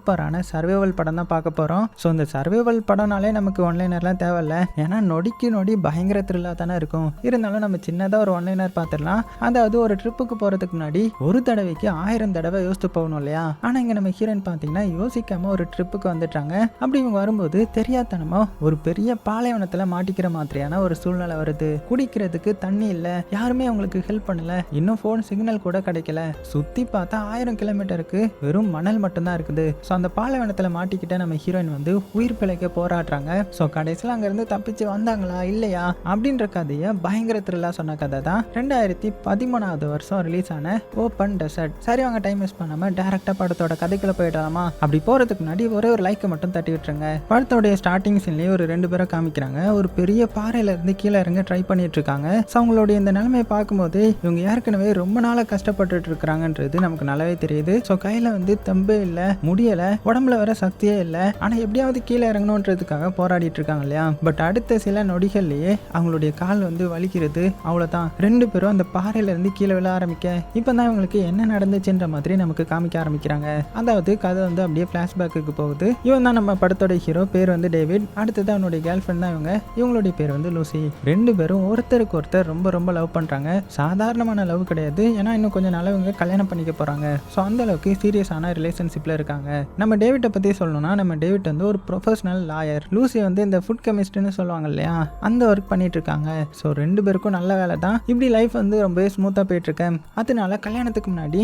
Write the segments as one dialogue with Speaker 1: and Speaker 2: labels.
Speaker 1: சூப்பரான சர்வைவல் படம் தான் பார்க்க போகிறோம். ஸோ இந்த சர்வைவல் படம்னாலே நமக்கு ஒன்லைனர்லாம் தேவையில்ல, ஏன்னா நொடிக்கு நொடி பயங்கர த்ரில்லாக தானே இருக்கும். இருந்தாலும் நம்ம சின்னதாக ஒரு ஒன்லைனர் பார்த்துடலாம். அதாவது ஒரு ட்ரிப்புக்கு போகிறதுக்கு முன்னாடி ஒரு தடவைக்கு 1000 தடவை யோசித்து போகணும் இல்லையா. ஆனால் இங்கே நம்ம ஹீரோயின் பார்த்தீங்கன்னா யோசிக்காமல் ஒரு ட்ரிப்புக்கு வந்துட்டாங்க. அப்படி இவங்க வரும்போது தெரியாதனமா ஒரு பெரிய பாலைவனத்தில் மாட்டிக்கிற மாதிரியான ஒரு சூழ்நிலை வருது. குடிக்கிறதுக்கு தண்ணி இல்லை, யாருமே அவங்களுக்கு ஹெல்ப் பண்ணல, இன்னும் ஃபோன் சிக்னல் கூட கிடைக்கல. சுற்றி பார்த்தா 1000 கிலோமீட்டருக்கு வெறும் மணல் மட்டும்தான் இருக்குது. ஸோ அந்த பாலைவனத்தில் மாட்டிக்கிட்ட நம்ம ஹீரோயின் வந்து உயிர் பிழைக்க போராடுறாங்க. ஸோ கடைசியில் அங்கேருந்து தப்பிச்சு வந்தாங்களா இல்லையா அப்படின்ற கதையை பயங்கர த்ரில்லாக சொன்ன கதை தான் 2013 வருஷம் ரிலீஸ் ஆன ஓப்பன் டெசர்ட். சரி, அவங்க டைம் வேஸ்ட் பண்ணாமல் டேரெக்டாக படத்தோட கதைக்குள்ள போயிடலாமா? அப்படி போகிறதுக்கு முன்னாடி ஒரே ஒரு லைக்கை மட்டும் தட்டி விட்டுருங்க. படத்தோடைய ஸ்டார்டிங் சீன்லேயே ஒரு 2 பேரை காமிக்கிறாங்க. ஒரு பெரிய பாறையில இருந்து கீழே இறங்க ட்ரை பண்ணிட்டு இருக்காங்க. ஸோ அவங்களுடைய இந்த நிலைமையை பார்க்கும்போது இவங்க ஏற்கனவே ரொம்ப நாளாக கஷ்டப்பட்டுட்டு இருக்கிறாங்கன்றது நமக்கு நல்லாவே தெரியுது. ஸோ கையில் வந்து தெம்பே இல்லை, முடியல, உடம்புல வர சக்தியே இல்லை. ஆனால் எப்படியாவது கீழே இறங்கணுன்றதுக்காக போராடிட்டு இருக்காங்க இல்லையா. பட் அடுத்த சில நொடிகள்லேயே அவங்களுடைய கால் வந்து வலிக்கிறது. அவ்வளோதான், 2 பேரும் அந்த பாறையில இருந்து கீழே விழ ஆரம்பிக்க இப்போ தான் இவங்களுக்கு என்ன நடந்துச்சுன்ற மாதிரி நமக்கு காமிக்க ஆரம்பிக்கிறாங்க. அதாவது கதை வந்து அப்படியே ஃப்ளாஷ்பேக்கு போகுது. இவன் தான் நம்ம படத்தோட ஹீரோ, பேர் வந்து டேவிட். அடுத்தது அவனுடைய கேர்ள் ஃப்ரெண்ட் தான் இவங்க. இவங்களுடைய பேர் வந்து லூசி. 2 பேரும் ஒருத்தருக்கு ஒருத்தர் ரொம்ப ரொம்ப லவ் பண்ணுறாங்க. சாதாரணமான லவ் கிடையாது, ஏன்னா இன்னும் கொஞ்சம் நாள் இவங்க கல்யாணம் பண்ணிக்க போகிறாங்க. ஸோ அந்த அளவுக்கு சீரியஸான ரிலேஷன்ஷிப்பில் இருக்காங்க. நம்ம டேவிட்டை பற்றி சொல்லணும்னா, நம்ம டேவிட் வந்து ஒரு ப்ரொஃபஷனல் லாயர். லூசி வந்து இந்த ஃபுட் கெமிஸ்ட்ரின்னு சொல்லுவாங்க இல்லையா, அந்த ஒர்க் பண்ணிட்டு இருக்காங்க. ஸோ 2 பேருக்கும் நல்ல வேலை தான். இப்படி லைஃப் வந்து ரொம்பவே ஸ்மூத்தாக போயிட்டு இருக்கேன். அதனால கல்யாணத்துக்கு முன்னாடி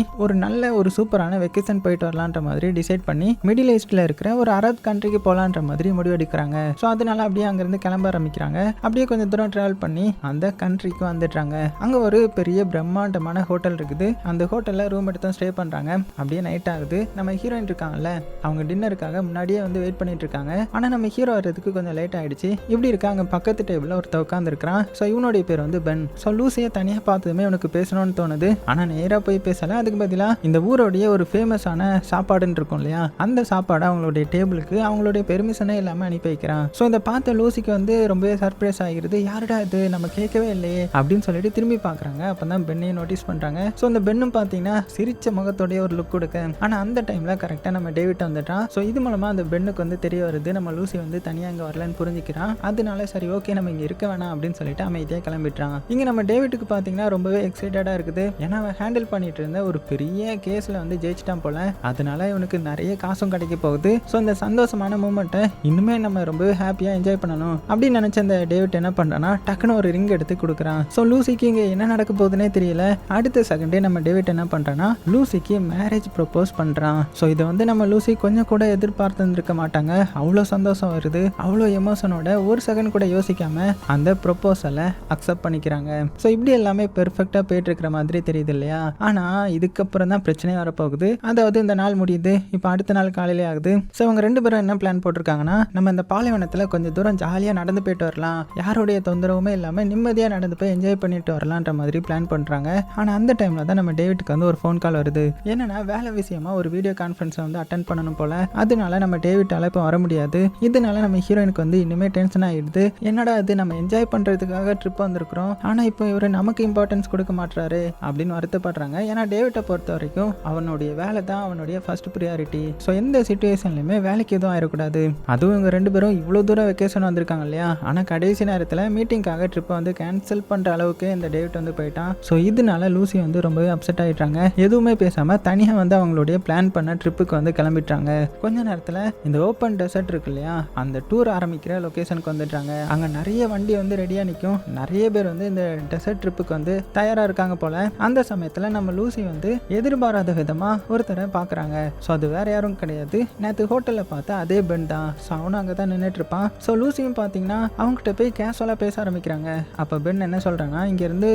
Speaker 1: ஒரு சூப்பரான வெக்கேஷன் போயிட்டு வரலான்ற மாதிரி டிசைட் பண்ணி மிடில் ஈஸ்ட்ல இருக்கிற ஒரு அரபு கண்ட்ரிக்கு போகலான்ற மாதிரி முடிவெடுக்கிறாங்க. ஸோ அதனால அப்படியே அங்கேருந்து கிளம்ப ஆரம்பிக்கிறாங்க. அப்படியே கொஞ்சம் தூரம் ட்ராவல் பண்ணி அந்த கண்ட்ரிக்கு வந்துடுறாங்க. அங்கே ஒரு பெரிய பிரம்மாண்டமான ஹோட்டல் இருக்குது. அந்த ஹோட்டலில் ரூம் எடுத்து ஸ்டே பண்ணுறாங்க. அப்படியே நைட் ஆகுது. நம்ம ஹீரோயின் இருக்காங்கல்ல, அவங்க டின்னருக்காக முன்னாடியே வந்து வெயிட் பண்ணிட்டு இருக்காங்க. ஆனால் நம்ம ஹீரோ வர்றதுக்கு கொஞ்சம் லேட் ஆயிடுச்சு. இப்படி இருக்காங்க, பக்கத்து டேபிளில் ஒருத்த உட்காந்துருக்கான். ஸோ இவனுடைய பேர் வந்து பென். ஸோ லூசியை தனியாக பார்த்ததுமே உனக்கு பேசணும்னு தோணுது. ஆனால் நேராக போய் பேசல. அதுக்கு பதிலாக இந்த ஊரோடைய ஒரு ஃபேமஸான சாப்பாடுன்னு இருக்கும் இல்லையா, அந்த சாப்பாடை அவங்களுடைய டேபிளுக்கு அவங்களுடைய பெர்மிஷனே இல்லாமல் அனுப்பி வைக்கிறான். ஸோ இதை பார்த்த லூசிக்கு வந்து ரொம்பவே சர்ப்ரைஸ் ஆகிருது. யாருடா இது, நம்ம கேட்கவே இல்லையே அப்படின்னு சொல்லிட்டு திரும்பி பார்க்குறாங்க. அப்போ தான் பெண்ணையும் நோட்டீஸ் பண்ணுறாங்க. ஸோ இந்த பெண்ணும் பார்த்தீங்கன்னா சிரிச்ச முகத்தோடைய ஒரு லுக் கொடுக்க, ஆனால் அந்த டைமில் கரெக்டாக நம்ம டேவிட் வந்துட்டான். ஸோ இது மூலமாக அந்த பெண்ணுக்கு வந்து தெரிய வருது, நம்ம லூசி வந்து தனியாக இங்கே வரலன்னு புரிஞ்சுக்கிறான். அதனால சரி ஓகே, நம்ம இங்கே இருக்க வேணாம் அப்படின்னு சொல்லிட்டு அமைதியாக கிளம்பிட்டான். இங்கே நம்ம டேவிட்டுக்கு பார்த்தீங்கன்னா ரொம்பவே எக்ஸைட்டடாக இருக்குது. ஏன்னா அவன் ஹேண்டில் பண்ணிட்டு இருந்த ஒரு பெரிய கேஸில் வந்து ஜெயிச்சிட்டான் போல. அதனால இவனுக்கு நிறைய காசும் கிடைக்க போகுது. ஸோ இந்த சந்தோஷமான மூமெண்ட்டை இன்னுமே நம்ம ரொம்பவே ஹாப்பியாக என்ஜாய் பண்ணணும் அப்படின்னு நினச்ச அந்த டேவிட் என்ன பண்ணுறான்னா, டக்குன்னு ஒரு ரிங் எடுத்து கொடுக்குறான். ஸோ லூசிக்கு இங்கே என்ன நடக்க போகுதுன்னே தெரியல. அடுத்த செகண்டே நம்ம டேவிட் என்ன பண்ணுறான்னா, லூசிக்கு மேரேஜ் ப்ரப்போஸ் பண்ணுறான். ஸோ இதை வந்து நம்ம லூசி கொஞ்சம் கூட எதிர்பார்த்துருக்க மாட்டாங்க. அவ்வளோ சந்தோஷம் வருது, அவ்வளோ எமோஷனோட ஒரு செகண்ட் கூட யோசிக்காம அந்த ப்ரொப்போசலை அக்செப்ட் பண்ணிக்கிறாங்க. ஸோ இப்படி எல்லாமே பெர்ஃபெக்டாக போயிட்டு இருக்கிற மாதிரி தெரியுது இல்லையா. ஆனால் இதுக்கப்புறம் தான் பிரச்சனையே வரப்போகுது. அதாவது இந்த நாள் முடியுது, இப்போ அடுத்த நாள் காலையிலே ஆகுது. ஸோ இவங்க 2 பேரும் என்ன பிளான் போட்டிருக்காங்கன்னா, நம்ம இந்த பாலைவனத்தில் கொஞ்சம் தூரம் ஜாலியாக நடந்து போயிட்டு வரலாம், யாருடைய தொந்தரவுமே இல்லாமல் நிம்மதியாக நடந்து போய் என்ஜாய் பண்ணிட்டு வரலான்ற மாதிரி பிளான் பண்ணுறாங்க. ஆனால் அந்த டைமில் தான் நம்ம டேவிட்டுக்கு வந்து ஒரு ஃபோன் கால் வருது. என்னன்னா, வேலை விஷயமா ஒரு வீடியோ கான்ஃபரன்ஸை வந்து அட்டென்ட் பண்ணணும் போல. அதனால நம்ம டேவிட்டால இப்போ வர முடியாது. இதனால நம்ம ஹீரோயினுக்கு வந்து இன்னுமே டென்ஷன் ஆகிடுது. என்னடா இது, நம்ம என்ஜாய் பண்ணுறதுக்காக ட்ரிப் வந்திருக்கிறோம், ஆனால் இப்போ இவர் நமக்கு இம்பார்ட்டன்ஸ் கொடுக்க மாட்டாரு அப்படின்னு வருத்தப்படுறாங்க. ஏன்னா டேவிட்டை பொறுத்த வரைக்கும் அவனுடைய வேலை தான் அவனுடைய ஃபர்ஸ்ட் ப்ரியாரிட்டி. ஸோ எந்த சிச்சுவேஷன்லையுமே வேலைக்கு எதுவும் ஆயிடக்கூடாது. அதுவும் இவங்க 2 பேரும் இவ்வளோ தூரம் வெக்கேஷன் வந்திருக்காங்க இல்லையா. ஆனால் கடைசி நேரத்தில் மீட்டிங்காக ட்ரிப்பை வந்து கேன்சல் பண்ணுற அளவுக்கு இந்த டேவிட் வந்து போயிட்டான். ஸோ இதனால லூசி வந்து ரொம்பவே அப்செட் ஆகிட்டாங்க. எதுவுமே பேசாமல் தனியாக வந்து அவங்களுடைய பிளான் பண்ண ட்ரிப்புக்கு வந்து கிளம்பிட்டாங்க. கொஞ்ச நேரத்தில் இந்த ஓப்பன் டெசர்ட் இருக்கு இல்லையா, அந்த டூர் ஆரம்பிக்கிற லொக்கேஷனுக்கு வந்துட்டாங்க. அங்கே நிறைய வண்டி வந்து ரெடியாக நிற்கும். நிறைய பேர் வந்து இந்த டெசர்ட் ட்ரிப்புக்கு வந்து தயாராக இருக்காங்க போல. அந்த சமயத்தில் நம்ம லூசி வந்து எதிர்பாராத விதமாக ஒருத்தரை பார்க்குறாங்க. ஸோ அது வேற யாரும் கிடையாது, நேற்று ஹோட்டலில் பார்த்தா அதே பென் தான். ஸோ அவனும் அங்கே தான் நின்றுட்டு இருப்பான். ஸோ லூசியும் பார்த்தீங்கன்னா அவங்ககிட்ட போய் கேஷுவலாக பேச ஆரம்பிக்கிறாங்க. அப்போ பென் என்ன சொல்கிறாங்கன்னா, இங்கேருந்து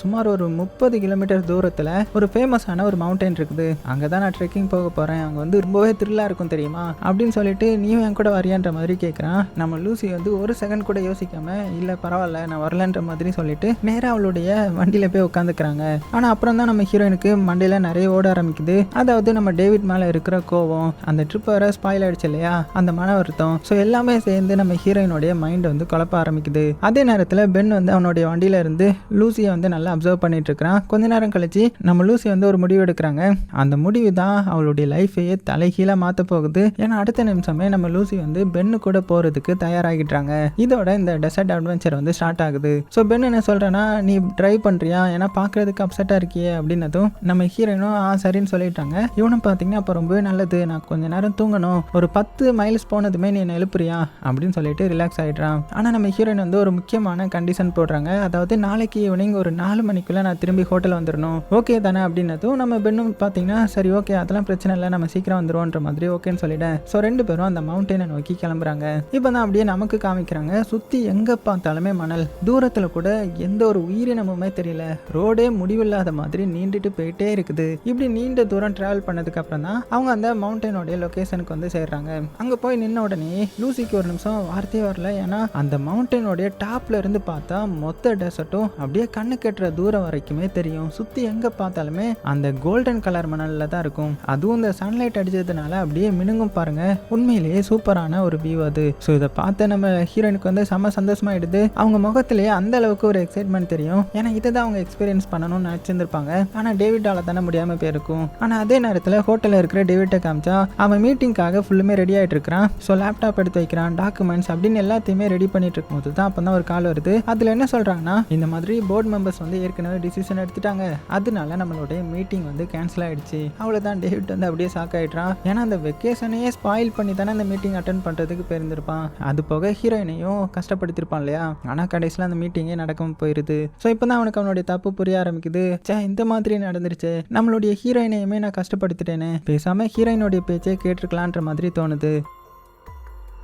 Speaker 1: சுமார் ஒரு 30 கிலோமீட்டர் தூரத்தில் ஒரு ஃபேமஸான ஒரு மவுண்டன் இருக்குது, அங்கே தான் நான் ட்ரெக்கிங் போக போகிறேன், அங்கே வந்து ரொம்பவே த்ரில்லாக இருக்கும் தெரியுமா அப்படின்னு சொல்லிட்டு நீயும் என் கூட வரியான்ற மாதிரி கேட்குறான். நம்ம லூசி வந்து ஒரு செகண்ட் கூட யோசிக்காம, இல்லை பரவாயில்ல நான் வரலன்ற மாதிரி சொல்லிட்டு நேராக அவளுடைய வண்டியில் போய் உட்காந்துக்கிறாங்க. ஆனால் அப்புறம் தான் நம்ம ஹீரோயினுக்கு மண்டையில் நிறைய ஓட ஆரம்பிக்குது. அதாவது நம்ம டேவிட் மேலே இருக்கிற கோவம், அந்த ட்ரிப் வர ஸ்பாயில் ஆயிடுச்சு இல்லையா, அந்த மன வருத்தம், ஸோ எல்லாமே சேர்ந்து நம்ம ஹீரோயினுடைய மைண்ட் வந்து குழப்ப ஆரம்பிக்குது. அதே நேரத்தில் பென் வந்து அவனுடைய வண்டியில இருந்து லூசியை வந்து நல்லா அப்சர்வ் பண்ணிட்டு இருக்கிறான். கொஞ்ச நேரம் கழிச்சு நம்ம லூசி வந்து ஒரு முடிவு எடுக்கிறாங்க. அந்த முடிவு தான் அவளுடைய லைஃபையே தலை தலைகீழா மாத்த போகுது. ஏன்னா அடுத்த நிமிஷமே நம்ம லூசி வந்து பென்னு கூட போறதுக்கு தயாராகிட்டாங்க. இதோட இந்த டெசர்ட் அட்வென்ச்சர் வந்து ஸ்டார்ட் ஆகுது. ஸோ பென் என்ன சொல்றேன்னா, நீ ட்ரைவ் பண்றியா, ஏன்னா பாக்குறதுக்கு அப்செட்டா இருக்கியே அப்படின்னதும் நம்ம ஹீரோயினும் சரின்னு சொல்லிட்டாங்க. இவனும் பாத்தீங்கன்னா அப்ப ரொம்பவே நல்லது, நான் கொஞ்ச நேரம் தூங்கணும், ஒரு 10 மைல்ஸ் போனதுமே நீ என்ன எழுப்புறியா அப்படின்னு சொல்லிட்டு ரிலாக்ஸ் ஆயிடுறான். ஆனா நம்ம ஹீரோயின் வந்து ஒரு முக்கியமான கண்டிஷன் போடுறாங்க. அதாவது நாளைக்கு ஈவினிங் ஒரு 4 மணிக்குள்ள நான் திரும்பி ஹோட்டல் வந்துடணும், ஓகே தானே அப்படின்னதும் நம்ம பெண்ணும் பாத்தீங்கன்னா சரி ஓகே அதெல்லாம் பிரச்சனை இல்லை, நம்ம சீக்கிரம் வந்துருவோன்ற மாதிரி ஓகேன்னு சொல்லிட்டேன். ஸோ 2 பேரும் அந்த மவுண்டனை நோக்கி கிளம்புறாங்க. இப்பதான் அப்படியே நமக்கு காமிக்கிறாங்க, சுத்தி எங்க பார்த்தாலுமே மணல், தூரத்துல கூட எந்த ஒரு உயிரினமுமே தெரியல, ரோடே முடிவில்லாத மாதிரி நீண்டுட்டு போயிட்டே இருக்குது. இப்படி நீண்ட தூரம் டிராவல் பண்ணதுக்கு அப்புறம் தான் அவங்க அந்த மவுண்டனோட லொகேஷனுக்கு வந்து சேர்றாங்க. அங்க போய் நின்ன உடனே லூசிக்கு ஒரு நிமிஷம் வார்த்தையே வரல. ஏன்னா அந்த மவுண்டனோட டாப்ல இருந்து பார்த்தா மொத்த டெசர்ட்டும் அப்படியே கண்ணு கெட்டுற தூரம் வரைக்குமே தெரியும். சுத்தி எங்க பார்த்தாலுமே அந்த கோல்டன் கலர் மணல்ல தான் இருக்கும். அதுவும் இந்த சன்லைட் அடிச்சதுனால அப்படியே மினுங்கும் பாருங்க. உண்மையிலேயே சூப்பரான ஒரு வியூ அது. ஸோ இதை பார்த்து நம்ம ஹீரோயினுக்கு வந்து செம்ம சந்தோஷமாயிடுது. அவங்க முகத்திலேயே அந்த அளவுக்கு ஒரு எக்ஸைட்மெண்ட் தெரியும். ஏன்னா இதை தான் அவங்க எக்ஸ்பீரியன்ஸ் பண்ணணும்னு நினைச்சிருந்திருப்பாங்க. ஆனா டேவிட்டால தானே முடியாம போயிருக்கும். ஆனா அதே நேரத்தில் ஹோட்டலில் இருக்கிற டேவிட்டை காமிச்சா அவன் மீட்டிங்காக ஃபுல்லுமே ரெடி ஆயிட்டு இருக்கிறான். ஸோ லேப்டாப் எடுத்து வைக்கிறான், டாக்குமெண்ட்ஸ் அப்படின்னு எல்லாத்தையுமே ரெடி பண்ணிட்டு இருக்கும்போது தான் அப்போ தான் ஒரு கால் வருது. அதில் என்ன சொல்றாங்கன்னா, இந்த மாதிரி போர்டு மெம்பர்ஸ் வந்து ஏற்கனவே டிசிஷன் எடுத்துட்டாங்க, அதனால நம்மளுடைய மீட்டிங் வந்து கேன்சல் ஆயிடுச்சு. அவ்வளோதான். டேவிட் வந்து அப்படியே ஷாக் ஆயிடுறான். ஏன்னா அந்த வெக்கேஷனையே ஸ்பாயில் பண்ணி தானே அந்த மீட்டிங் அட்டென்ட் பண்றதுக்கு போயிருந்திருப்பான். அது போக ஹீரோயினையும் கஷ்டப்படுத்திருப்பான் இல்லையா. ஆனா கடைசியில் அந்த மீட்டிங்கே நடக்காம போயிருது. ஸோ இப்போதான் அவனுக்கு அவனுடைய தப்பு புரிய ஆரம்பிக்குது. இந்த மாதிரி நடந்துருச்சு, நம்மளுடைய ஹீரோயினையுமே நான் கஷ்டப்படுத்திட்டேன்னு, பேசாம ஹீரோயினுடைய பேச்சே கேட்டிருக்கலான்ற மாதிரி தோணுது.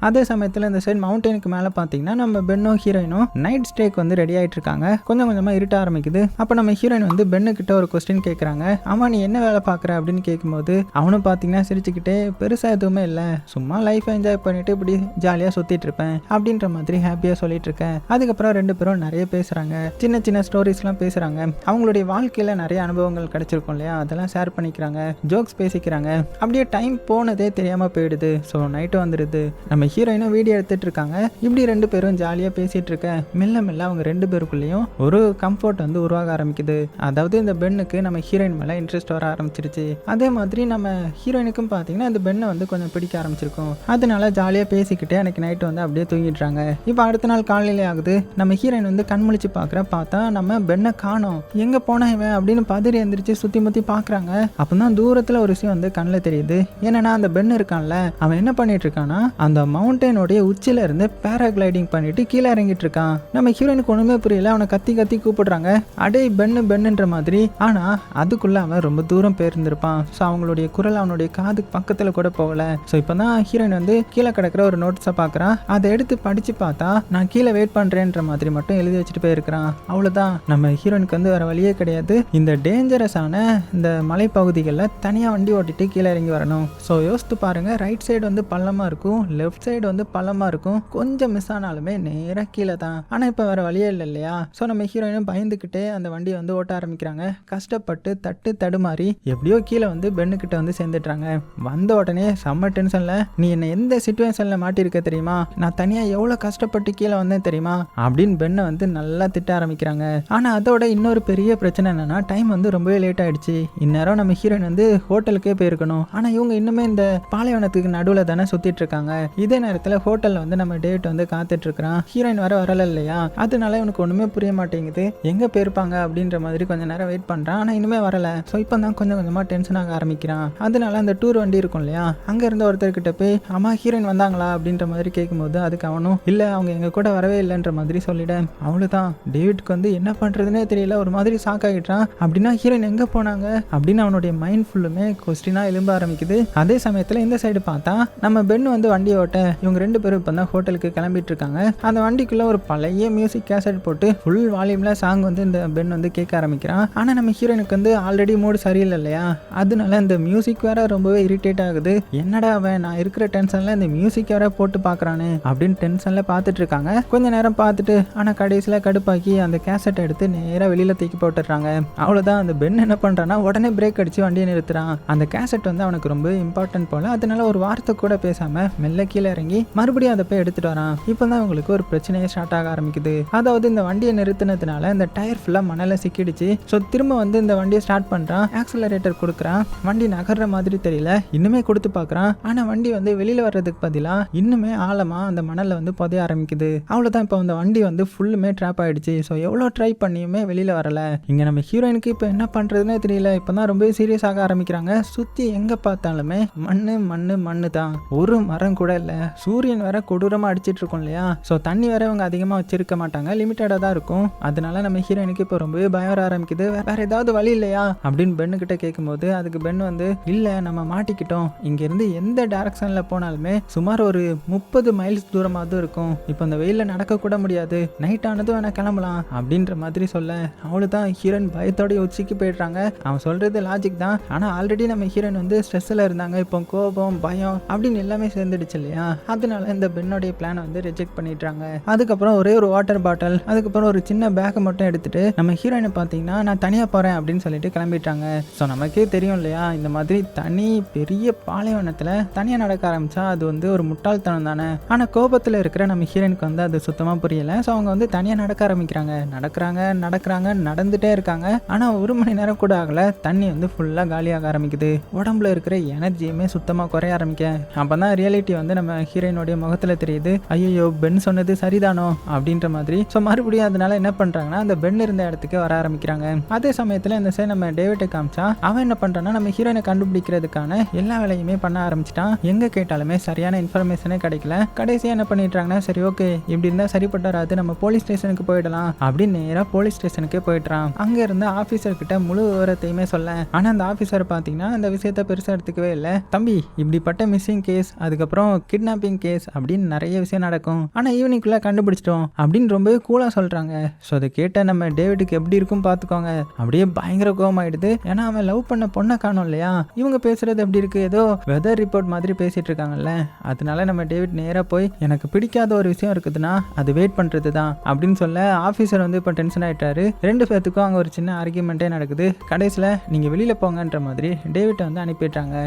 Speaker 1: அதே சமயத்தில் இந்த சைடு மவுண்டனுக்கு மேலே பார்த்தீங்கன்னா நம்ம பென்னும் ஹீரோயினும் நைட் ஸ்டேக்கு வந்து ரெடி ஆகிட்டு இருக்காங்க. கொஞ்சம் கொஞ்சமாக இருட்ட ஆரம்பிக்குது. அப்போ நம்ம ஹீரோயின் வந்து பென்னுக்கிட்ட ஒரு கொஸ்டின் கேட்குறாங்க. ஆமா நீ என்ன வேலை பார்க்குற அப்படின்னு கேட்கும்போது அவனும் பார்த்தீங்கன்னா சிரிச்சுக்கிட்டே, பெருசாக எதுவுமே இல்லை, சும்மா லைஃப் என்ஜாய் பண்ணிட்டு இப்படி ஜாலியாக சுற்றிட்டு இருப்பேன் அப்படின்ற மாதிரி ஹாப்பியாக சொல்லிட்டு இருக்கேன். அதுக்கப்புறம் 2 பேரும் நிறைய பேசுகிறாங்க, சின்ன சின்ன ஸ்டோரிஸ்லாம் பேசுகிறாங்க. அவங்களுடைய வாழ்க்கையில் நிறைய அனுபவங்கள் கிடைச்சிருக்கும் இல்லையா, அதெல்லாம் ஷேர் பண்ணிக்கிறாங்க, ஜோக்ஸ் பேசிக்கிறாங்க. அப்படியே டைம் போனதே தெரியாமல் போயிடுது. ஸோ நைட்டு வந்துடுது. நம்ம ஹீரோயினும் வீடியோ எடுத்துட்டு இருக்காங்க. இப்படி 2 பேரும் ஜாலியா பேசிட்டு இருக்க மெல்ல மெல்ல அவங்க 2 பேருக்குள்ளேயும் ஒரு கம்ஃபர்ட் வந்து உருவாக ஆரம்பிக்குது. அதாவது இந்த பெண்ணுக்கு நம்ம ஹீரோயின் மேல இன்ட்ரெஸ்ட் வர ஆரம்பிச்சிருச்சு. அதே மாதிரி நம்ம ஹீரோயினுக்கும் பாத்தீங்கன்னா இந்த பெண்ணை வந்து கொஞ்சம் பிடிக்க ஆரம்பிச்சிருக்கும். அதனால ஜாலியா பேசிக்கிட்டே அன்னைக்கு நைட்டு வந்து அப்படியே தூங்கிடுறாங்க. இப்போ அடுத்த நாள் காலையிலே ஆகுது. நம்ம ஹீரோயின் வந்து கண்முழிச்சு பார்த்தா நம்ம பெண்ணை காணோம், எங்க போனா இவன் அப்படின்னு பதறி எந்திரிச்சு சுத்தி முத்தி பாக்குறாங்க. அப்பதான் தூரத்துல ஒரு விஷயம் வந்து கண்ணில் தெரியுது. என்னன்னா அந்த பெண் இருக்கான்ல, அவன் என்ன பண்ணிட்டு இருக்கானா, அந்த மவுண்டனோடைய உச்சில இருந்து பேராகிளைடிங் பண்ணிட்டு கீழே இறங்கிட்டு இருக்கான். நம்ம ஹீரோயினுக்கு ஒண்ணுமே புரியல. அவனை கத்தி கத்தி கூப்பிடுறாங்க, அடே பென்னு பென்னுன்ற மாதிரி. ஆனா அதுக்குள்ள அவன் ரொம்ப தூரம் போயிருந்திருப்பான். ஸோ அவங்களுடைய குரல் அவனுடைய காதுக்கு பக்கத்துல கூட போகல. ஸோ இப்பதான் ஹீரோயின் வந்து கீழே கிடக்கிற ஒரு நோட்ஸை பார்க்கறான். அதை எடுத்து படிச்சு பார்த்தா நான் கீழே வெயிட் பண்றேன்ற மாதிரி மட்டும் எழுதி வச்சுட்டு போயிருக்கிறான். அவ்வளவுதான். நம்ம ஹீரோயினுக்கு வந்து வேற வழியே கிடையாது. இந்த டேஞ்சரஸான இந்த மலைப்பகுதிகளில் தனியா வண்டி ஓட்டிட்டு கீழே இறங்கி வரணும். ஸோ யோசித்து பாருங்க, ரைட் சைடு வந்து பள்ளமா இருக்கும், லெஃப்ட் சைடு வந்து பள்ளமா இருக்கும், கொஞ்சம் மிஸ் ஆனாலுமே நேரா கீழே தான். ஆனா இப்ப வேற வழியே இல்லை இல்லையா. ஸோ நம்ம ஹீரோயினும் பயந்துக்கிட்டே அந்த வண்டியை வந்து ஓட்ட ஆரம்பிக்கிறாங்க. கஷ்டப்பட்டு தட்டு தடுமாறி எப்படியோ கீழே வந்து பெண்ணுக்கிட்ட வந்து சேர்ந்துட்டாங்க. வந்த உடனே செம்ம டென்ஷன்ல, நீ என்ன எந்த சிச்சுவேஷன்ல மாட்டிருக்க தெரியுமா, நான் தனியா எவ்வளவு கஷ்டப்பட்டு கீழே வந்தேன் தெரியுமா அப்படின்னு பெண்ணை வந்து நல்லா திட்ட ஆரம்பிக்கிறாங்க. ஆனா அதோட இன்னொரு பெரிய பிரச்சனை என்னன்னா, டைம் வந்து ரொம்பவே லேட் ஆயிடுச்சு. இந்நேரம் நம்ம ஹீரோயின் வந்து ஹோட்டலுக்கே போயிருக்கணும். ஆனா இவங்க இன்னுமே இந்த பாலைவனத்துக்கு நடுவில் தானே சுத்திட்டு இருக்காங்க. இதே நேரத்தில் ஹோட்டல்ல வந்து நம்ம டேவிட் வந்து காத்துட்டு இருக்கிறான். ஹீரோயின் வரல இல்லையா, அதனால இவனுக்கு ஒண்ணுமே புரிய மாட்டேங்குது, எங்க போயிருப்பாங்க அப்படின்ற மாதிரி கொஞ்ச நேரம் வெயிட் பண்றான். ஆனா இன்னுமே வரல. ஸோ இப்போ தான் கொஞ்சம் கொஞ்சமா டென்ஷன் ஆக ஆரம்பிக்கிறான். அதனால அந்த டூர் வண்டி இருக்கும் இல்லையா, அங்க இருந்த ஒருத்தர்கிட்ட போய் அம்மா ஹீரோயின் வந்தாங்களா அப்படின்ற மாதிரி கேட்கும்போது அதுக்கு அவனும் இல்ல அவங்க எங்க கூட வரவே இல்லைன்ற மாதிரி சொல்லிட. அவ்வளவுதான். டேவிட்க்கு வந்து என்ன பண்றதுன்னே தெரியல, ஒரு மாதிரி ஷாக் ஆகிட்டான். அப்படின்னா ஹீரோயின் எங்க போனாங்க அப்படின்னு அவனுடைய மைண்ட் ஃபுல்லுமே கொஸ்டினா எழும்ப ஆரம்பிக்குது. அதே சமயத்துல இந்த சைடு பார்த்தா நம்ம பெண் வந்து வண்டியை ஓட்ட இவங்க 2 பேரும் இப்போ தான் ஹோட்டலுக்கு கிளம்பிட்டு இருக்காங்க. அந்த வண்டிக்குள்ள ஒரு பழைய மியூசிக் கேசட் போட்டு ஃபுல் வால்யூம்ல சாங் வந்து இந்த பெண் வந்து கேட்க ஆரம்பிக்கிறான். ஆனா நம்ம ஹீரோயினுக்கு வந்து ஆல்ரெடி மூடு சரியில்லை இல்லையா, அதனால இந்த மியூசிக் வேற ரொம்பவே இரிட்டேட் ஆகுது. என்னடா அவன் நான் இருக்கிற டென்ஷன்ல இந்த மியூசிக் வேற போட்டு பாக்குறானு அப்படின்னு டென்ஷன்ல பார்த்துட்டு இருக்காங்க. கொஞ்ச நேரம் பார்த்துட்டு ஆனா கடைசியில கடுப்பாக்கி அந்த கேசட் எடுத்து நேரா வெளியில தூக்கி போட்டுறாங்க. அவ்வளவுதான். அந்த பெண் என்ன பண்றான்னா உடனே பிரேக் அடிச்சு வண்டியை நிறுத்துறான். அந்த கேசட் வந்து அவனுக்கு ரொம்ப இம்பார்ட்டன்ட் போல, அதனால ஒரு வார்த்தை கூட பேசாம மெல்ல கீழே இறங்கி மறுபடியும் அதை போய் எடுத்துட்டு வரான். இப்பதான் உங்களுக்கு ஒரு பிரச்சனையே ஸ்டார்ட் ஆக ஆரம்பிக்குது. அதாவது இந்த வண்டியை நிறுத்தினதுனால இந்த டயர் ஃபுல்லா மணல சிக்கிடுச்சு. ஸோ திரும்ப வந்து இந்த வண்டியை ஸ்டார்ட் பண்றான். ஆக்சலரேட்டர் கொடுக்குறான். வண்டி நகர்ற மாதிரி தெரியல. இன்னுமே கொடுத்து பார்க்குறான். ஆனா வண்டி வந்து வெளியில வர்றதுக்கு பதிலா இன்னுமே ஆழமா அந்த மணல்ல வந்து புதைய ஆரம்பிக்குது. அவ்வளவுதான். இப்போ அந்த வண்டி வந்து ஃபுல்லுமே ட்ராப் ஆயிடுச்சு. ஸோ எவ்வளோ ட்ரை பண்ணியுமே வெளியில வரல. இங்க நம்ம ஹீரோயினுக்கு இப்போ என்ன பண்றதுன்னே தெரியல. இப்பதான் ரொம்ப சீரியஸ் ஆக ஆரம்பிக்கிறாங்க. சுத்தி எங்க பார்த்தாலுமே மண்ணு மண்ணு மண்ணு தான். ஒரு மரம் கூட இல்ல. சூரியன் வேற கொடூரமா அடிச்சிட்டு இருக்கும் இல்லையா. ஸோ தண்ணி வேற அவங்க அதிகமா வச்சிருக்க மாட்டாங்க. லிமிட்டடா தான் இருக்கும். அதனால நம்ம ஹீரோயினுக்கு இப்போ ரொம்பவே பயம் வர ஆரம்பிக்குது. வேற ஏதாவது வழி இல்லையா அப்படின்னு பெண்ணு கிட்ட கேட்கும்போது அதுக்கு பெண் வந்து இல்ல நம்ம மாட்டிக்கிட்டோம். இங்க இருந்து எந்த டைரக்ஷன்ல போனாலுமே சுமார் ஒரு 30 மைல்ஸ் தூரமாவது இருக்கும். இப்போ இந்த வெயில நடக்க கூட முடியாது. நைட் ஆனதும் வேணா கிளம்பலாம் அப்படின்ற மாதிரி சொல்ல அவளுதான் ஹீரோயின் பயத்தோட உச்சிக்கு போயிடுறாங்க. அவன் சொல்றது லாஜிக் தான். ஆனா ஆல்ரெடி நம்ம ஹீரோயின் வந்து ஸ்ட்ரெஸ்ல இருந்தாங்க. இப்போ கோபம் பயம் அப்படின்னு எல்லாமே சேர்ந்துடுச்சு இல்லையா. அதனால இந்த பெண்ணோடைய பிளானை வந்து ரிஜெக்ட் பண்ணிடுறாங்க. அதுக்கப்புறம் ஒரே ஒரு வாட்டர் பாட்டில் அதுக்கப்புறம் ஒரு சின்ன பேக்கை மட்டும் எடுத்துட்டு நம்ம ஹீரோயினை பார்த்தீங்கன்னா நான் தனியா போறேன் அப்படின்னு சொல்லிட்டு கிளம்பிட்டாங்க. ஸோ நமக்கே தெரியும் இல்லையா இந்த மாதிரி தனி பெரிய பாலைவனத்துல தனியா நடக்க ஆரம்பிச்சா அது வந்து ஒரு முட்டாள்தனம் தானே. ஆனா கோபத்துல இருக்கிற நம்ம ஹீரோயினுக்கு வந்து அது சுத்தமா புரியல. ஸோ அவங்க வந்து தனியா நடக்க ஆரம்பிக்கிறாங்க. நடக்கிறாங்க நடந்துட்டே இருக்காங்க. ஆனா 1 மணி நேரம் கூட ஆகல. தண்ணி வந்து ஃபுல்லா காலியாக ஆரம்பிக்குது. உடம்புல இருக்கிற எனர்ஜியுமே சுத்தமா குறைய ஆரம்பிக்க அப்பதான் ரியாலிட்டி வந்து நம்ம ஹீரோயினுடைய முகத்துல தெரியுது. ஐயோ பென் சொன்னது சரிதானோ அப்படின்ற மாதிரி. ஸோ மறுபடியும் அதனால என்ன பண்றாங்கன்னா அந்த பென் இருந்த இடத்துக்கு வர ஆரம்பிக்கிறாங்க. அதே சமயத்துல இந்த சைடு நம்ம டேவிட்டை காமிச்சா அவன் என்ன பண்றான்னா நம்ம ஹீரோயினை கண்டுபிடிக்கிறதுக்கான எல்லா வேலையுமே பண்ண ஆரம்பிச்சிட்டான். எங்க கேட்டாலுமே சரியான இன்ஃபர்மேஷனே கிடைக்கல. கடைசியா என்ன பண்ணிட்டாங்கன்னா சரி ஓகே இப்படி இருந்தா சரிப்பட்டு வராது, நம்ம போலீஸ் ஸ்டேஷனுக்கு போயிடலாம் அப்படின்னு நேரா போலீஸ் ஸ்டேஷனுக்கே போயிட்டான். அங்க இருந்த ஆபீசர் கிட்ட முழு விவரத்தையுமே சொல்ல ஆனா அந்த ஆபீசர் பாத்தீங்கன்னா அந்த விஷயத்த பெருசா எடுத்துக்கவே இல்லை. தம்பி இப்படிப்பட்ட மிஸ்ஸிங் கேஸ் அதுக்கப்புறம் கிட்னாப்பிங் கேஸ் அப்படின்னு நிறைய விஷயம் நடக்கும். ஆனா ஈவினிங்குள்ள கண்டுபிடிச்சிட்டோம் அப்படின்னு ரொம்பவே கூலா சொல்றாங்க. ஸோ அதை கேட்ட நம்ம டேவிட்டுக்கு எப்படி இருக்கும் பார்த்துக்கோங்க. அப்படியே பயங்கர கோவமாயிடுது. ஏன்னா அவன் லவ் பண்ண பொண்ணை காணோம் இல்லையா. இவங்க பேசுறது எப்படி இருக்கு ஏதோ வெதர் ரிப்போர்ட் மாதிரி பேசிட்டு இருக்காங்கல்ல. அதனால நம்ம டேவிட் நேரா போய் எனக்கு பிடிக்காத ஒரு விஷயம் இருக்குதுன்னா அது வெயிட் பண்றது தான் அப்படின்னு சொல்ல ஆஃபீஸர் வந்து இப்போ டென்ஷன் ஆயிட்டாரு. 2 பேர்த்துக்கும் அங்கே ஒரு சின்ன ஆர்கியூமெண்ட்டே நடக்குது. கடைசியில் நீங்கள் வெளியில் போங்கன்ற மாதிரி டேவிட்டை வந்து அனுப்பிட்டாங்க.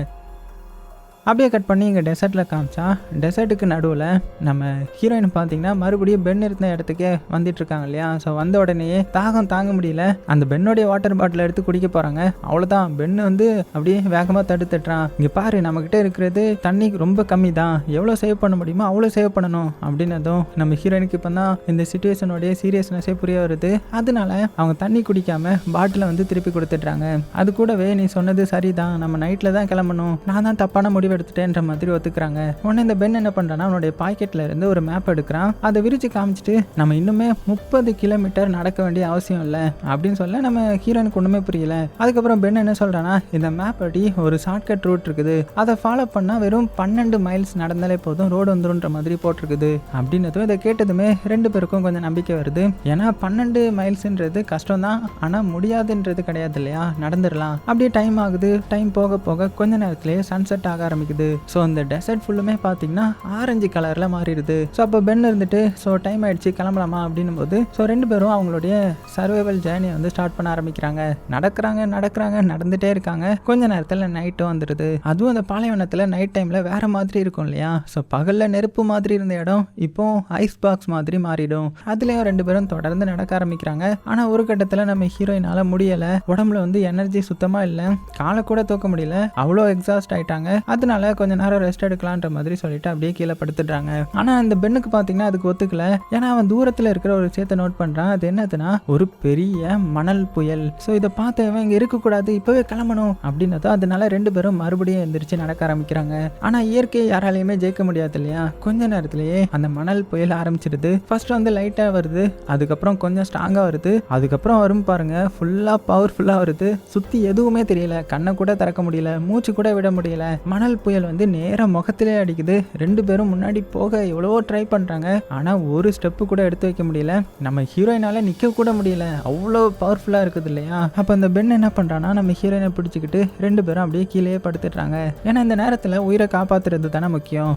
Speaker 1: அப்படியே கட் பண்ணி இங்கே டெசர்ட்டில் காமிச்சா டெசர்ட்டுக்கு நடுவில் நம்ம ஹீரோயின் பார்த்தீங்கன்னா மறுபடியும் பென் இருந்த இடத்துக்கே வந்துட்டு இருக்காங்க இல்லையா. ஸோ வந்த உடனேயே தாகம் தாங்க முடியல. அந்த பென்னோடைய வாட்டர் பாட்டில் எடுத்து குடிக்க போகிறாங்க. அவ்வளோதான் பென் வந்து அப்படியே வேகமாக தடுத்துட்டுறான். இங்கே பாரு நம்மக்கிட்ட இருக்கிறது தண்ணி ரொம்ப கம்மி தான், எவ்வளோ சேவ் பண்ண முடியுமோ அவ்வளோ சேவ் பண்ணணும் அப்படின்னதும் நம்ம ஹீரோயினுக்கு இப்போ தான் இந்த சிச்சுவேஷனோடைய சீரியஸ்னஸே புரிய வருது. அதனால அவங்க தண்ணி குடிக்காம பாட்டிலை வந்து திருப்பி கொடுத்துட்றாங்க. அது கூடவே நீ சொன்னது சரிதான், நம்ம நைட்டில் தான் கிளம்பணும், நான் தான் தப்பான முடிவு எடுத்துட்டேன்ற மாதிரி ஒத்துக்கிறாங்க. உடனே இந்த பென் என்ன பண்றான்னா அவனுடைய பாக்கெட்ல இருந்து ஒரு மேப் எடுக்கிறான். அதை விரிச்சு காமிச்சிட்டு நம்ம இன்னுமே 30 கிலோமீட்டர் நடக்க வேண்டிய அவசியம் இல்லை அப்படின்னு சொல்ல நம்ம ஹீரோனுக்கு ஒண்ணுமே புரியல. அதுக்கப்புறம் பென் என்ன சொல்றானா இந்த மேப் படி ஒரு ஷார்ட்கட் ரூட் இருக்குது, அதை ஃபாலோ பண்ணா வெறும் 12 மைல்ஸ் நடந்தாலே போதும் ரோடு வந்துருன்ற மாதிரி போட்டிருக்குது அப்படின்னதும் இதை கேட்டதுமே 2 பேருக்கும் கொஞ்சம் நம்பிக்கை வருது. ஏன்னா 12 மைல்ஸ்ன்றது கஷ்டம் தான், ஆனா முடியாதுன்றது கிடையாது இல்லையா, நடந்துடலாம். அப்படியே டைம் ஆகுது. டைம் போக போக கொஞ்ச நேரத்திலேயே சன்செட் ஆக ஆரம்பிக்குது. ஸோ இந்த டெசர்ட் ஃபுல்லுமே பார்த்தீங்கன்னா ஆரஞ்சு கலர்ல மாறிடுது. ஸோ அப்போ பென் இருந்துட்டு ஸோ டைம் ஆயிடுச்சு கிளம்பலாமா அப்படின்னும் போது ஸோ 2 பேரும் அவங்களுடைய சர்வைவல் ஜேர்னி வந்து ஸ்டார்ட் பண்ண ஆரம்பிக்கிறாங்க. நடந்துட்டே இருக்காங்க. கொஞ்ச நேரத்தில் நைட்டும் வந்துடுது. அதுவும் அந்த பாலைவனத்தில் நைட் டைம்ல வேற மாதிரி இருக்கும் இல்லையா. ஸோ பகல்ல நெருப்பு மாதிரி இருந்த இடம் இப்போ ஐஸ் பாக்ஸ் மாதிரி மாறிடும். அதுலயும் 2 பேரும் தொடர்ந்து நடக்க ஆரம்பிக்கிறாங்க. ஆனா ஒரு கட்டத்தில் நம்ம ஹீரோயினால முடியல. உடம்புல வந்து எனர்ஜி சுத்தமா இல்லை, காலை கூட தூக்க முடியல, அவ்வளோ எக்ஸாஸ்ட் ஆயிட்டாங்க. அதனால கொஞ்ச நேரம் ரெஸ்ட் எடுக்கலான்ற மாதிரி சொல்லிட்டு அப்படியே கீழே படுத்துடுறாங்க. ஆனா இந்த பெண்ணுக்கு பாத்தீங்கன்னா அதுக்கு ஒத்துக்கல. ஏன்னா அவன் தூரத்துல இருக்கிற ஒரு விஷயத்தை நோட் பண்றான். அது என்னதுன்னா ஒரு பெரிய மணல் புயல். ஸோ இதை பார்த்தவன் இங்க இருக்கக்கூடாது, இப்பவே கிளம்பணும் அப்படின்னதோ அதனால 2 பேரும் மறுபடியும் எந்திரிச்சு நடக்க ஆரம்பிக்கிறாங்க. ஆனா இயற்கை யாராலையுமே ஜெயிக்க முடியாது இல்லையா. கொஞ்ச நேரத்திலேயே அந்த மணல் புயல் ஆரம்பிச்சிடுது. ஃபர்ஸ்ட் வந்து லைட்டா வருது, அதுக்கப்புறம் கொஞ்சம் ஸ்ட்ராங்கா வருது, அதுக்கப்புறம் வரும் பாருங்க ஃபுல்லா பவர்ஃபுல்லா வருது. சுத்தி எதுவுமே தெரியல, கண்ணை கூட திறக்க முடியல, மூச்சு கூட விட முடியல. மணல் புயல் வந்து நேரா முகத்திலே அடிக்குது. 2 பேரும் முன்னாடி போக எவ்வளவோ ட்ரை பண்றாங்க. ஆனா ஒரு ஸ்டெப்பு கூட எடுத்து வைக்க முடியல. நம்ம ஹீரோயினால நிக்க கூட முடியல, அவ்வளோ பவர்ஃபுல்லா இருக்குது இல்லையா. அப்ப அந்த பென் என்ன பண்றானா நம்ம ஹீரோயினை பிடிச்சிக்கிட்டு 2 பேரும் அப்படியே கீழே படுத்துடுறாங்க. ஏன்னா இந்த நேரத்துல உயிரை காப்பாத்துறது தானே முக்கியம்.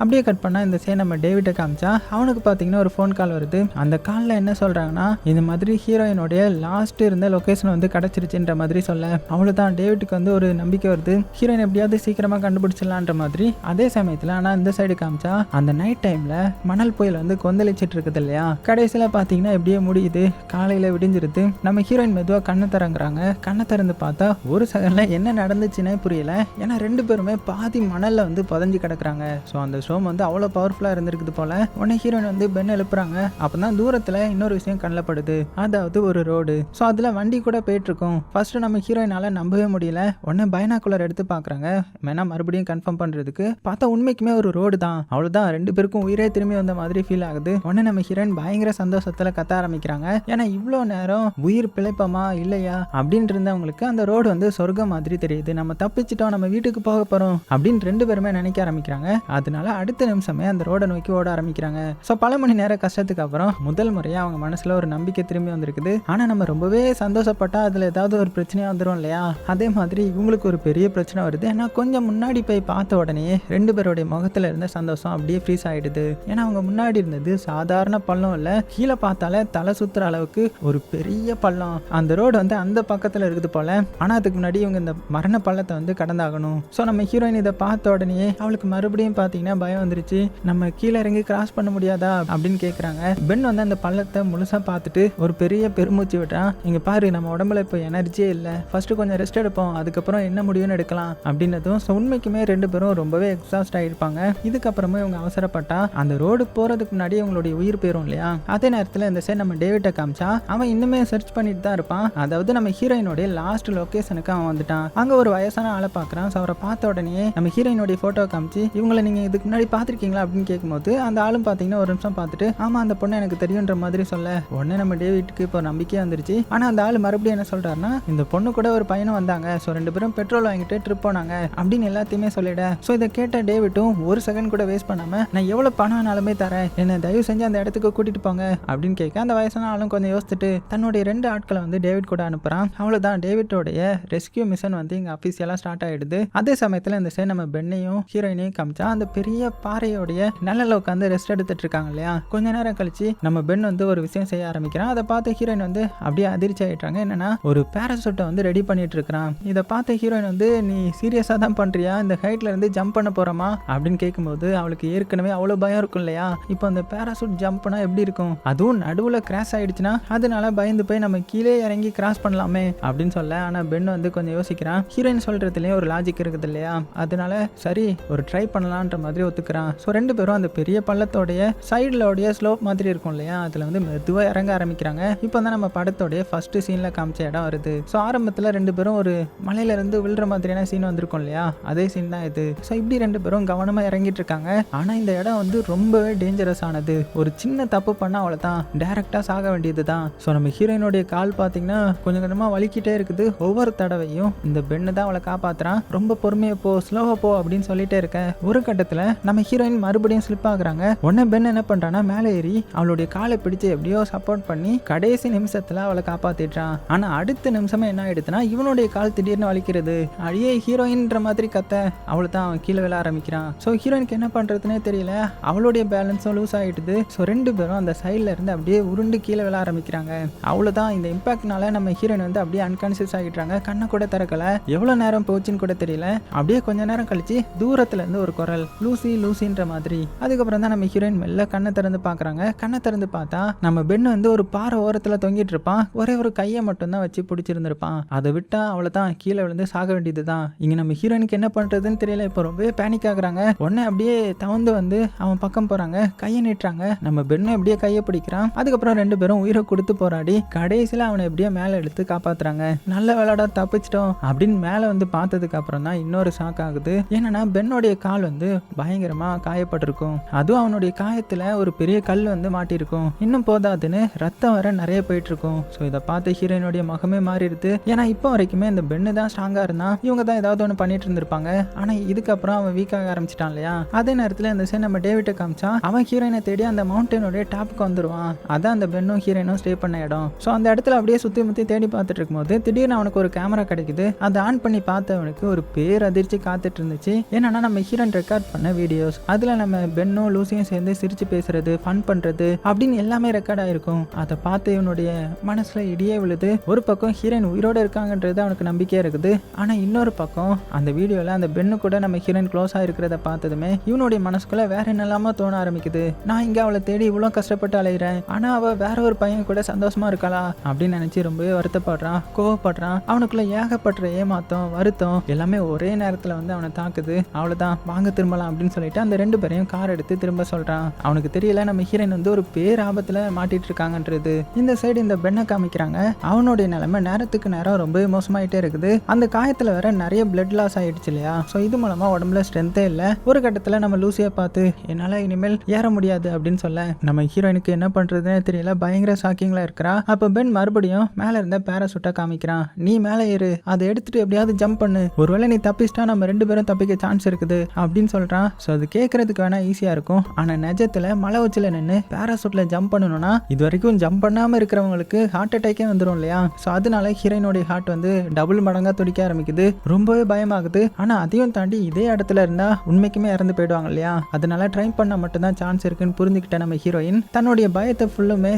Speaker 1: அப்படியே கட் பண்ணா இந்த சே நம்ம டேவிட்டை காமிச்சா அவனுக்கு பார்த்தீங்கன்னா ஒரு ஃபோன் கால் வருது. அந்த காலில் என்ன சொல்றாங்கன்னா இந்த மாதிரி ஹீரோயினுடைய லாஸ்ட் இருந்த லொகேஷன் வந்து கிடைச்சிருச்சுன்ற மாதிரி சொல்ல அவ்வளோதான் டேவிட்டுக்கு வந்து ஒரு நம்பிக்கை வருது. ஹீரோயின் எப்படியாவது சீக்கிரமா கண்டுபிடிச்சிடலான்ற மாதிரி. அதே சமயத்தில் ஆனால் இந்த சைடு காமிச்சா அந்த நைட் டைம்ல மணல் புயல் வந்து கொந்தளிச்சிட்டு இருக்குது இல்லையா. கடைசியில் பார்த்தீங்கன்னா எப்படியே முடியுது. காலையில் விடிஞ்சிருது. நம்ம ஹீரோயின் மெதுவாக கண்ணை திறங்குறாங்க. கண்ணை திறந்து பார்த்தா ஒரு செகண்ட்ல என்ன நடந்துச்சுன்னே புரியல. ஏன்னா ரெண்டு பேருமே பாதி மணல்ல வந்து புதஞ்சு கிடக்குறாங்க. ஸோ அந்த ஸ்டோம் வந்து அவ்வளோ பவர்ஃபுல்லாக இருந்திருக்குது போல. உடனே ஹீரோயின் வந்து பெண் எழுப்புறாங்க. அப்பதான் தூரத்தில் இன்னொரு விஷயம் கண்ணில் படுது. அதாவது ஒரு ரோடு. ஸோ அதில் வண்டி கூட போயிட்டு இருக்கும். ஃபர்ஸ்ட் நம்ம ஹீரோயினால நம்பவே முடியல. உடனே பைனாக்குலர் எடுத்து பார்க்குறாங்க. வேணா மறுபடியும் கன்ஃபார்ம் பண்ணுறதுக்கு பார்த்தா உண்மைக்குமே ஒரு ரோடு தான். அவ்வளோதான் ரெண்டு பேருக்கும் உயிரே திரும்பி வந்த மாதிரி ஃபீல் ஆகுது. உடனே நம்ம ஹீரோயின் பயங்கர சந்தோஷத்தில் கத்த ஆரம்பிக்கிறாங்க. ஏன்னா இவ்வளோ நேரம் உயிர் பிழைப்பமா இல்லையா அப்படின்னு இருந்தவங்களுக்கு அந்த ரோடு வந்து சொர்க்கம் மாதிரி தெரியுது. நம்ம தப்பிச்சிட்டோம், நம்ம வீட்டுக்கு போக போகிறோம் அப்படின்னு ரெண்டு பேருமே நினைக்க ஆரம்பிக்கிறாங்க. அதனால அடுத்த நிமிஷமே அந்த ரோடை நோக்கி ஓட ஆரம்பிக்கிறாங்க. ஸோ பல மணி நேரம் கஷ்டத்துக்கு அப்புறம் முதல் முறையாக அவங்க மனசில் ஒரு நம்பிக்கை திரும்பி வந்திருக்குது. ஆனால் நம்ம ரொம்பவே சந்தோஷப்பட்டா அதில் ஏதாவது ஒரு பிரச்சனையாக வந்துடும் இல்லையா. அதே மாதிரி இவங்களுக்கு ஒரு பெரிய பிரச்சனை வருது. ஏன்னா கொஞ்சம் முன்னாடி போய் பார்த்த உடனே ரெண்டு பேருடைய முகத்தில் இருந்த சந்தோஷம் அப்படியே ஃப்ரீஸ் ஆகிடுது. ஏன்னா அவங்க முன்னாடி இருந்தது சாதாரண பள்ளம் இல்லை. கீழே பார்த்தாலே தலை சுற்றுற அளவுக்கு ஒரு பெரிய பள்ளம். அந்த ரோடு வந்து அந்த பக்கத்தில் இருக்குது போல. ஆனால் அதுக்கு முன்னாடி இவங்க இந்த மரண பள்ளத்தை வந்து கடந்தாகணும். ஸோ நம்ம ஹீரோயின் இதை பார்த்த உடனே அவளுக்கு மறுபடியும் பார்த்தீங்கன்னா பயம் வந்துருச்சு. நம்ம கீழே இறங்கி கிராஸ் பண்ண முடியாதா அப்படின்னு கேட்குறாங்க. பென் வந்து அந்த பள்ளத்தை முழுசாக பார்த்துட்டு ஒரு பெரிய பெருமூச்சு விடுறான். இங்கே பாரு நம்ம உடம்புல இப்போ எனர்ஜியே இல்லை. ஃபர்ஸ்ட் கொஞ்சம் ரெஸ்ட் எடுப்போம், அதுக்கப்புறம் என்ன முடியும்னு எடுக்கலாம் அப்படின்னதும் ஸோ உண்மைக்குமே ரெண்டு பேரும் ரொம்பவே எக்ஸாஸ்ட் ஆகிருப்பாங்க. இதுக்கப்புறமா இவங்க அவசரப்பட்டா அந்த ரோடு போகிறதுக்கு முன்னாடி அவங்களுடைய உயிர் போயிடும் இல்லையா. அதே நேரத்தில் இந்த சைடு நம்ம டேவிட்டை காமிச்சா அவன் இன்னுமே சர்ச் பண்ணிட்டு தான் இருப்பான். அதாவது நம்ம ஹீரோயினுடைய லாஸ்ட் லொகேஷனுக்கு அவன் வந்துட்டான். அங்கே ஒரு வயசான ஆளை பார்க்குறான். ஸோ அவரை பார்த்த உடனே நம்ம ஹீரோயினுடைய ஃபோட்டோ காமிச்சு இவங்களை நீங்கள் இதுக்கு முன்னாடி பார்த்துருக்கீங்களா அப்படின்னு கேட்கும்போது அந்த ஆளும் பார்த்தீங்கன்னா ஒரு நிமிஷம் பார்த்துட்டு ஆமாம் அந்த பொண்ணு எனக்கு தெரியுன்ற மாதிரி சொல்ல உடனே நம்ம டேவிட்டுக்கு இப்போ நம்பிக்கையாக வந்துருச்சு. ஆனால் அந்த ஆள் மறுபடியும் என்ன சொல்கிறாருன்னா இந்த பொண்ணு கூட ஒரு பையனும் வந்தாங்க. ஸோ ரெண்டு பேரும் பெட்ரோல் வாங்கிட்டு ட்ரிப் போனாங்க அப்படின்னு எல்லாத்தையுமே சொல்லிட. ஸோ இதை கேட்ட டேவிட்டும் ஒரு செகண்ட் கூட வேஸ்ட் பண்ணாமல் நான் எவ்வளோ பணம் வேணாலுமே தரேன், என்னை தயவு செஞ்சு அந்த இடத்துக்கு கூட்டிட்டு போங்க அப்படின்னு கேட்க அந்த வயசான ஆளும் கொஞ்சம் யோசிச்சுட்டு தன்னுடைய 2 ஆட்களை வந்து டேவிட் கூட அனுப்புறான். அவ்வளோதான் டேவிட்டோடைய ரெஸ்கியூ மிஷன் வந்து இங்கே அஃபீஷியலாக ஸ்டார்ட் ஆகிடுது. அதே சமயத்தில் இந்த சைடு நம்ம பெண்ணையும் ஹீரோயினையும் காமிச்சா அந்த பெரிய பாறையோடைய நிழல்ல உட்காந்து ரெஸ்ட் எடுத்துட்டு இருக்காங்க இல்லையா. கொஞ்ச நேரம் கழிச்சு நம்ம பெண் வந்து ஒரு விஷயம் செய்ய ஆரம்பிக்கிறான். அதை பார்த்து ஹீரோயின் வந்து அப்படியே அதிர்ச்சி ஆகிட்டாங்க. என்னன்னா ஒரு பேராசூட்டை வந்து ரெடி பண்ணிட்டு இருக்கிறான். இதை பார்த்து ஹீரோயின் வந்து நீ சீரியஸாக தான் பண்ணுறியா, இந்த ஹைட்ல இருந்து ஜம்ப் பண்ண போறோமா அப்படின்னு கேட்கும்போது அவளுக்கு ஏற்கனவே அவ்வளோ பயம் இருக்கும் இல்லையா. இப்போ அந்த பேராசூட் ஜம்ப்னா எப்படி இருக்கும், அதுவும் நடுவில் கிராஷ் ஆயிடுச்சுன்னா அதனால பயந்து போய் நம்ம கீழே இறங்கி கிராஸ் பண்ணலாமே அப்படின்னு சொல்ல. ஆனால் பென் வந்து கொஞ்சம் யோசிக்கிறான். ஹீரோயின் சொல்றதுலேயே ஒரு லாஜிக் இருக்குது இல்லையா. அதனால சரி ஒரு ட்ரை பண்ணலான்ற மாதிரி ஒத்துக்கிறான். ஸோ ரெண்டு பேரும் அந்த பெரிய பள்ளத்தோடைய சைடிலோடைய ஸ்லோப் மாதிரி இருக்கும் இல்லையா, அதில் வந்து மெதுவாக இறங்க ஆரம்பிக்கிறாங்க. இப்போ தான் நம்ம படத்தோடைய ஃபர்ஸ்ட் சீனில் காமிச்ச இடம் வருது. ஸோ ஆரம்பத்தில் ரெண்டு பேரும் ஒரு மலையிலேருந்து விழுற மாதிரியான சீன் வந்திருக்கும் இல்லையா, அதே சீன் தான் இது. ஸோ இப்படி ரெண்டு பேரும் கவனமாக இறங்கிட்டு இருக்காங்க. ஆனால் இந்த இடம் வந்து ரொம்பவே டேஞ்சரஸ் ஆனது. ஒரு சின்ன தப்பு பண்ணால் அவ்வளோதான், டைரெக்டாக சாக வேண்டியது தான். ஸோ நம்ம ஹீரோயினுடைய கால் பார்த்தீங்கன்னா கொஞ்சம் கொஞ்சமாக வலிக்கிட்டே இருக்குது. ஒவ்வொரு தடவையும் இந்த பெண்ணு தான் அவளை காப்பாற்றுறான். ரொம்ப பொறுமையாக போ, ஸ்லோவாக போ அப்படின்னு சொல்லிட்டே இருக்க. ஒரு கட்டத்தில் நம்ம ஹீரோயின் மறுபடியும் ஸ்லிப் ஆகுறாங்க. உடனே பென் என்ன பண்ணுறான்னா மேலே ஏறி அவளுடைய காலை பிடிச்சு எப்படியோ சப்போர்ட் பண்ணி கடைசி நிமிஷத்தில் அவளை காப்பாற்றிட்டான். ஆனால் அடுத்த நிமிஷமே என்ன ஆயிடுதுன்னா இவனுடைய கால் திடீர்னு வலிக்கிறது. அழியே ஹீரோயின்ற மாதிரி கத்த அவளை தான் அவன் கீழே விழ ஆரம்பிக்கிறான். ஸோ ஹீரோயினுக்கு என்ன பண்ணுறதுனே தெரியல. அவளுடைய பேலன்ஸும் லூஸ் ஆகிடுது. ஸோ ரெண்டு பேரும் அந்த சைடில் இருந்து அப்படியே உருண்டு கீழே விழ ஆரம்பிக்கிறாங்க. அவ்வளோதான் இந்த இம்பாக்ட்னால நம்ம ஹீரோயின் வந்து அப்படியே அன்கான்சியஸ் ஆகிட்டாங்க. கண்ணை கூட திறக்கல. எவ்வளோ நேரம் போச்சுன்னு கூட தெரியல. அப்படியே கொஞ்ச நேரம் கழிச்சு தூரத்துல இருந்து ஒரு குரல் லூசி லூசின்ற மாதிரி. அதுக்கப்புறம் தான் நம்ம ஹீரோயின் மெல்ல கண்ணை திறந்து பார்க்குறாங்க. கண்ணை திறந்து பார்த்தா நம்ம பெண் வந்து ஒரு பாறை ஓரத்தில் தொங்கிட்டு இருப்பான். ஒரே ஒரு கையை மட்டும் தான் வச்சு பிடிச்சிருந்திருப்பான். அதை விட்டா அவ்வளோதான் கீழே விழுந்து சாக வேண்டியது தான். இங்கே நம்ம ஹீரோயினுக்கு என்ன பண்ணுறதுன்னு தெரியல. இப்போ ரொம்பவே பேனிக் ஆகுறாங்க. உடனே அப்படியே தவந்து வந்து அவன் பக்கம் போகிறாங்க. கையை நீட்டுறாங்க. நம்ம பெண்ணை எப்படியே கையை பிடிக்கிறான். அதுக்கப்புறம் ரெண்டு பேரும் உயிரை கொடுத்து போராடி கடைசியில் அவனை எப்படியோ மேலே எடுத்து காப்பாற்றுறாங்க. நல்ல வேலைடா தப்பிச்சிட்டோம் அப்படின்னு மேலே வந்து பார்த்ததுக்கு அப்புறம் தான் இன்னொரு ஷாக் ஆகுது. ஏன்னா பெண்ணோடைய கால் வந்து பயங்கரமாக காயப்பட்டிருக்கும். அதுவும் அவனுடைய காயத்தில் ஒரு பெரிய கல் வந்து மாட்டிருக்கும். இன்னும் போதாதுன்னு ரத்தம் வர நிறைய போயிட்டு இருக்கும். ஸோ இதை பார்த்து ஹீரோயினுடைய முகமே மாறிடுது. ஏன்னா இப்போ வரைக்குமே இந்த பெண்ணு தான் ஸ்ட்ராங்காக இருந்தான். இவங்க தான் ஏதாவது ஒன்று பண்ணிட்டு இருந்திருப்பாங்க. ஆனால் இதுக்கப்புறம் அவன் வீக்காக ஆரம்பிச்சிட்டான் இல்லையா. அதே நேரத்தில் இந்த சைடு நம்ம டேவிட்டை காமிச்சா அவன் ஹீரோயினை தேடி அந்த மவுண்டனுடைய டாப்புக்கு வந்துடுவான். அதான் அந்த பெண்ணும் ஹீரோயினும் ஸ்டே பண்ண இடம். ஸோ அந்த இடத்துல அப்படியே சுற்றி முற்றி தேடி பார்த்துட்டு இருக்கும்போது திடீர்னு அவனுக்கு ஒரு கேமரா கிடைக்குது. அதை ஆன் பண்ணி பார்த்தவனுக்கு ஒரு பேர் அதிர்ச்சி காத்துட்டு இருந்துச்சு. என்னன்னா நம்ம ஹீரோயின் ரெக்கார்ட் பண்ண வீடியோ வீடியோஸ். அதில் நம்ம பென்னும் லூசியும் சேர்ந்து சிரிச்சு பேசுறது, ஃபன் பண்ணுறது அப்படின்னு எல்லாமே ரெக்கார்ட் ஆகிருக்கும். அதை பார்த்து இவனுடைய மனசில் இடியே விழுது. ஒரு பக்கம் ஹீரோயின் உயிரோடு இருக்காங்கன்றது அவனுக்கு நம்பிக்கையாக இருக்குது. ஆனால் இன்னொரு பக்கம் அந்த வீடியோவில் அந்த பென்னு கூட நம்ம ஹீரோயின் க்ளோஸாக இருக்கிறத பார்த்ததுமே இவனுடைய மனசுக்குள்ளே வேற என்னெல்லாமோ தோண ஆரம்பிக்குது. நான் இங்கே அவளை தேடி இவ்வளோ கஷ்டப்பட்டு அலைகிறேன், ஆனால் அவள் வேற ஒரு பையன் கூட சந்தோஷமா இருக்காளா அப்படின்னு நினச்சி ரொம்பவே வருத்தப்படுறான், கோவப்படுறான். அவனுக்குள்ள ஏகப்பட்ட ஏமாத்தம், வருத்தம் எல்லாமே ஒரே நேரத்தில் வந்து அவனை தாக்குது. அவ்வளோதான், வாங்க திரும்பலாம் அப்படின்னு சொல்லிட்டு அந்த 2 பேரையும் கார் எடுத்து திரும்ப சொல்கிறான். அவனுக்கு தெரியல நம்ம ஹீரோயின் வந்து ஒரு பேராபத்தில் மாட்டிட்டு இருக்காங்கன்றது. இந்த சைடு இந்த பெண்ணை காமிக்கிறாங்க. அவனுடைய நிலைமை நேரத்துக்கு நேரம் ரொம்பவே மோசமாயிட்டே இருக்குது. அந்த காயத்தில் வேற நிறைய பிளட் லாஸ் ஆயிடுச்சு இல்லையா. ஸோ இது மூலமாக உடம்புல ஸ்ட்ரென்த்தே இல்லை. ஒரு கட்டத்தில் நம்ம லூசியை பார்த்து என்னால் இனிமேல் ஏற முடியாது அப்படின்னு சொல்ல நம்ம ஹீரோயினுக்கு என்ன பண்ணுறதுன்னு தெரியல, பயங்கர ஷாக்கிங்கில் இருக்கிறா. அப்போ பென் மறுபடியும் மேலே இருந்த பேராசூட்டை காமிக்கிறான். நீ மேலே ஏறு, அதை எடுத்துட்டு எப்படியாவது ஜம்ப் பண்ணு, ஒருவேளை நீ தப்பிச்சிட்டா நம்ம 2 பேரும் தப்பிக்க சான்ஸ் இருக்குது அப்படின்னு சொல்கிறான். ஸோ அது கேட்கறதுக்கு வேணா ஈஸியாக இருக்கும். ஆனால் நிஜத்தில் மலை உச்சியில் நின்று பேராசூட்டில் ஜம்ப் பண்ணணும்னா இது வரைக்கும் ஜம்ப் பண்ணாமல் இருக்கிறவங்களுக்கு ஹார்ட் அட்டாக்கே வந்துடும் இல்லையா. ஸோ அதனால ஹீரோயினுடைய ஹார்ட் வந்து டபுள் மடங்காக துடிக்க ஆரம்பிக்குது. ரொம்பவே பயமாகுது. ஆனால் அதையும் தாண்டி இதே இடத்துல இருந்தால் உண்மைக்குமே இறந்து போயிடுவாங்க இல்லையா. அதனால ட்ரை பண்ண மட்டும்தான் சான்ஸ் இருக்குன்னு புரிஞ்சுக்கிட்ட நம்ம ஹீரோயின் தன்னுடைய பயத்தை ஃபுல்லுமே